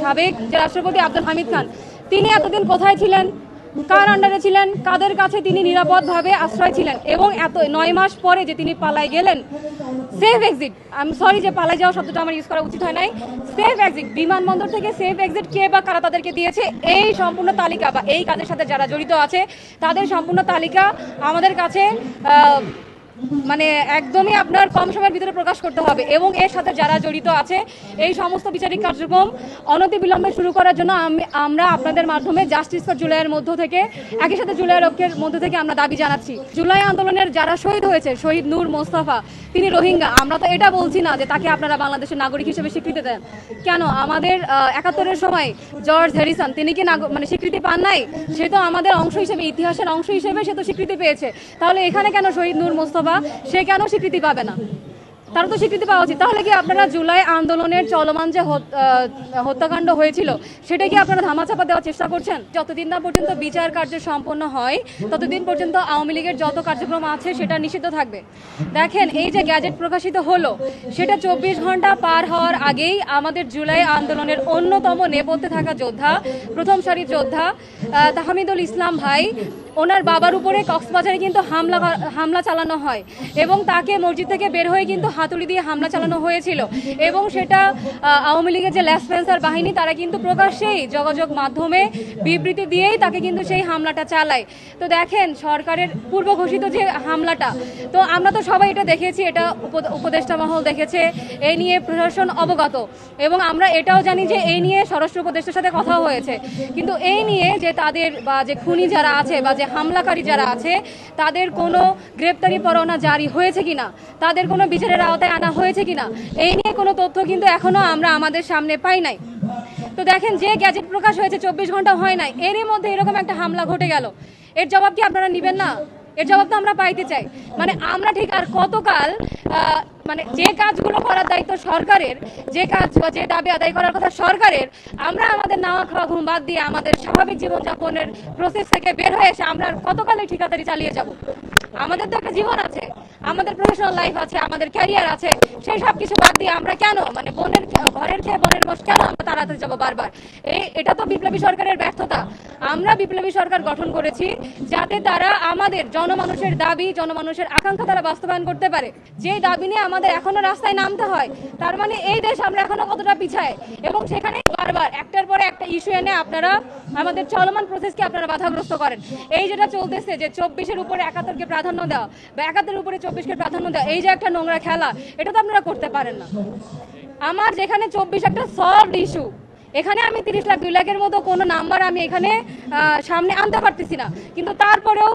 সাবেক যে রাষ্ট্রপতি আব্দুল হামিদ খান, তিনি এতদিন কোথায় ছিলেন, কার আন্ডারে ছিলেন, কাদের কাছে তিনি নিরাপদভাবে আশ্রয় ছিলেন, এবং এত 9 মাস পরে যে তিনি পালায় গেলেন, সেফ এক্সিট, আমি সরি যে পালায় যাওয়া শব্দটা আমার ইউজ করা উচিত হয় নাই, সেফ এক্সিট, বিমানবন্দর থেকে সেফ এক্সিট কে বা কারা তাদেরকে দিয়েছে, এই সম্পূর্ণ তালিকা বা এই কাজের সাথে যারা জড়িত আছে তাদের সম্পূর্ণ তালিকা আমাদের কাছে মানে একদমই আপনার কম সময়ের ভিতরে প্রকাশ করতে হবে, এবং এর সাথে যারা জড়িত আছে এই সমস্ত বিচারিক কার্যক্রম অনতিবিলম্বে শুরু করার জন্য আমরা আপনাদের মাধ্যমে জাস্টিস ফর জুলাইয়ের মধ্য থেকে, একই সাথে জুলাই ঐক্যের মধ্য থেকে আমরা দাবি জানাচ্ছি। জুলাই আন্দোলনের যারা শহীদ হয়েছে, শহীদ নূর মোস্তফা, তিনি রোহিঙ্গা, আমরা তো এটা বলছি না যে তাকে আপনারা বাংলাদেশের নাগরিক হিসেবে স্বীকৃতি দেন। কেন আমাদের 71-এর সময় জর্জ হ্যারিসন, তিনি কি মানে স্বীকৃতি পান নাই? সে তো আমাদের অংশ হিসেবে, ইতিহাসের অংশ হিসেবে সে তো স্বীকৃতি পেয়েছে। তাহলে এখানে কেন শহীদ নূর মোস্তফা সে কেন স্বীকৃতি পাবে না? তারা তো স্বীকৃতি পাওয়া উচিত। তাহলে কি আপনারা জুলাই আন্দোলনের চলমান যে হত্যাকাণ্ড হয়েছিল সেটা কি আপনারা ধামাচাপা দেওয়ার চেষ্টা করছেন? যতদিন না পর্যন্ত বিচার কার্য সম্পন্ন হয় ততদিন পর্যন্ত আওয়ামী লীগের যত কার্যক্রম আছে সেটা নিষিদ্ধ থাকবে। দেখেন, এই যে গ্যাজেট প্রকাশিত হলো সেটা 24 ঘন্টা পার হওয়ার আগেই আমাদের জুলাই আন্দোলনের অন্যতম নেপথ্যে থাকা যোদ্ধা, প্রথম সারির যোদ্ধা তাহমিদুল ইসলাম ভাই, ওনার বাবার উপরে কক্সবাজারে কিন্তু হামলা চালানো হয়, এবং তাকে মসজিদ থেকে বের হয়ে কিন্তু হাতুড়ি দিয়ে হামলা চালানো হয়েছিল, এবং সেটা আওয়ামী লীগের যে ল্যাসপেন্সার বাহিনী তারা কিন্তু প্রকাশ্যেই যোগাযোগ মাধ্যমে বিবৃতি দিয়েই তাকে কিন্তু সেই হামলাটা চালায়। তো দেখেন, সরকারের পূর্ব ঘোষিত যে হামলাটা, তো আমরা তো সবাই এটা দেখেছি, এটা উপদেষ্টা মহল দেখেছে, এই নিয়ে প্রশাসন অবগত, এবং আমরা এটাও জানি যে এই নিয়ে স্বরাষ্ট্র উপদেষ্টার সাথে কথা হয়েছে। কিন্তু এই নিয়ে যে তাদের বা যে খুনি যারা আছে বা যে হামলাকারী যারা আছে তাদের কোনো গ্রেপ্তারি পরোয়ানা জারি হয়েছে কিনা, তাদের কোনো বিচারের আওতায় আনা হয়েছে কিনা, এই নিয়ে কোনো তথ্য কিন্তু এখনো আমরা আমাদের সামনে পাই নাই। তো দেখেন, যে গ্যাজেট প্রকাশ হয়েছে 24 ঘন্টা হয় নাই, এরই মধ্যে এরকম একটা হামলা ঘটে গেল, এর জবাব কি আপনারা নেবেন না? এর জবাব তো আমরা পাইতে চাই। মানে আমরা ঠিক আর কতকাল মানে যে কাজগুলো করার দায়িত্ব সরকারের, যে কাজ বা যে দাবি আদায় করার কথা সরকারের, আমরা আমাদের নাওয়া খাওয়া ঘুম বাদ দিয়ে আমাদের স্বাভাবিক জীবনযাপনের প্রসেস থেকে বের হয়ে এসে আমরা কতকালে ঠিকাদারি চালিয়ে যাব? আমাদের তো একটা জীবন আছে, আমাদের প্রফেশনাল লাইফ আছে, আমাদের ক্যারিয়ার আছে, সেই সব কিছু বাদ দিয়ে আমরা কেন মানে ঘরের খেয়ে বনের মোষ কেন আমরা তাড়াতে যাবো বারবার? এটা তো বিপ্লবী সরকারের ব্যর্থতা। আমরা বিপ্লবী সরকার গঠন করেছি যাতে তারা আমাদের জনমানুষের দাবি, জনমানুষের আকাঙ্ক্ষা তারা বাস্তবায়ন করতে পারে। যে দাবি নিয়ে আমাদের এখনো রাস্তায় নামতে হয়, তার মানে এই দেশ আমরা এখনো কতটা পিছায়, এবং সেখানে বারবার একটার পরে একটা ইস্যু এনে আপনারা আমাদের চলমান প্রসেসকে আপনারা বাধাগ্রস্ত করেন। এই যেটা চলতেছে যে 24-এর উপরে 71-কে প্রাধান্য দেওয়া বা 71-এর উপরে 24-কে প্রাধান্য দেওয়া, এই যে একটা নোংরা খেলা, এটা তো আপনারা করতে পারেন না। আমার যেখানে 24 একটা সলভড ইস্যু, এখানে আমি 30 লাখ 2 লাখের মতো কোনো নাম্বার আমি এখানে সামনে আনতে পারতেছি না, কিন্তু তারপরেও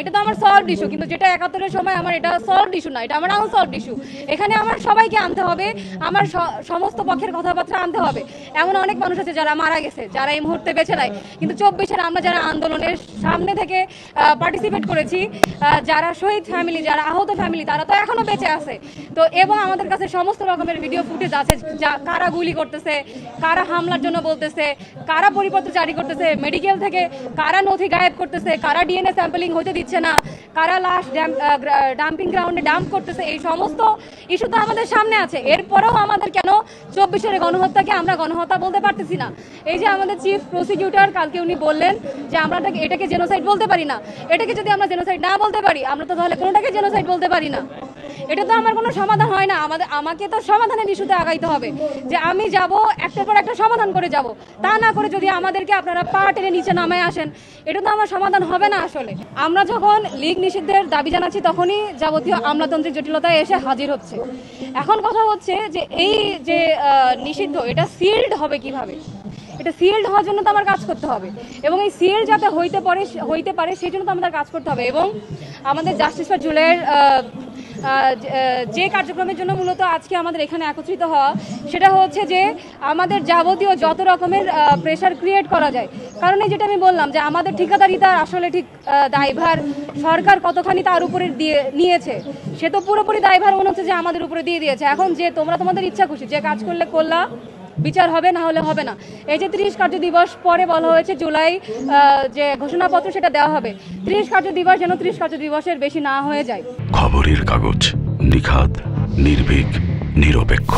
এটা তো আমার সলভড ইস্যু। কিন্তু যেটা 71-এর সময় আমার এটা সলভড ইস্যু না, এটা আমার আনসলভড ইস্যু। এখানে আমার সবাইকে আনতে হবে, আমার সমস্ত পক্ষের কথাবার্তা আনতে হবে। এমন অনেক মানুষ আছে যারা মারা গেছে, যারা এই মুহূর্তে বেঁচে নাই, কিন্তু 24-এর আমরা যারা আন্দোলনের সামনে থেকে পার্টিসিপেট করেছি, যারা শহীদ ফ্যামিলি, যারা আহত ফ্যামিলি, তারা তো এখনো বেঁচে আছে। তো এবং আমাদের কাছে সমস্ত রকমের ভিডিও ফুটেজ আছে, কারা গুলি করতেছে, কারা হামলার জন্য বলতেছে, কারা পরিপত্র জারি করতেছে, মেডিকেল থেকে কারা নথি গায়েব করতেছে, কারা ডিএনএ স্যাম্পলিং হতে দিচ্ছে না, কারা লাশ ডাম্পিং গ্রাউন্ডে ডাম্প করতেছে, এই সমস্ত ইস্যু তো আমাদের সামনে আছে। এরপরেও আমাদের কেন 24-এর গণহত্যাকে আমরা গণহত্যা বলতে পারতেছি না? এই যে আমাদের চিফ প্রসিকিউটর কালকে উনি বললেন যে আমরা এটাকে জেনোসাইড বলতে পারি না। এটাকে যদি আমরা জেনোসাইড না বলতে পারি, আমরা তো তাহলে কোনোটাকে জেনোসাইড বলতে পারি না। এটা তো আমার কোনো সমাধান হয় না। আমাকে তো সমাধানের ইস্যুতে আগাইতে হবে, যে আমি যাব একটার পর একটা সমাধান করে যাব। তা না করে যদি আমাদেরকে আপনারা পা টেনে নিচে নামায় আসেন, এটা তো আমার সমাধান হবে না। আসলে আমরা যখন লীগ নিষিদ্ধের দাবি জানাচ্ছি তখনই যাবতীয় আমলাতান্ত্রিক জটিলতায় এসে হাজির হচ্ছে। এখন কথা হচ্ছে যে এই যে নিষিদ্ধ, এটা সিল্ড হবে কিভাবে? এটা সিল্ড হওয়ার জন্য তো আমার কাজ করতে হবে, এবং এই সিল্ড যাতে হইতে পারে সেই জন্য তো আমাদের কাজ করতে হবে। এবং আমাদের জাস্টিস ফর জুলাইয়ের যে কার্যক্রমের জন্য মূলত আজকে আমাদের এখানে একত্রিত হওয়া, সেটা হচ্ছে যে আমাদের যাবতীয় যত রকমের প্রেশার ক্রিয়েট করা যায়। কারণ এই যেটা আমি বললাম যে আমাদের ঠিকাদারিতা আসলে ঠিক দায়ভার সরকার কতখানি তার উপরে নিয়েছে, সে তো পুরোপুরি দায়ভার মনে হচ্ছে যে আমাদের উপরে দিয়ে দিয়েছে। এখন যে তোমরা তোমাদের ইচ্ছা খুশি যে কাজ করলে করলা, বিচার হবে না হলে হবে না। এই যে 30 কার্য দিবস পরে বলা হয়েছে জুলাই যে ঘোষণাপত্র সেটা দেওয়া হবে, 30 কার্য দিবস যেন 30 কার্য দিবসের বেশি না হয়ে যায়। খবরের কাগজ, নিখাত, নির্ভীক, নিরপেক্ষ।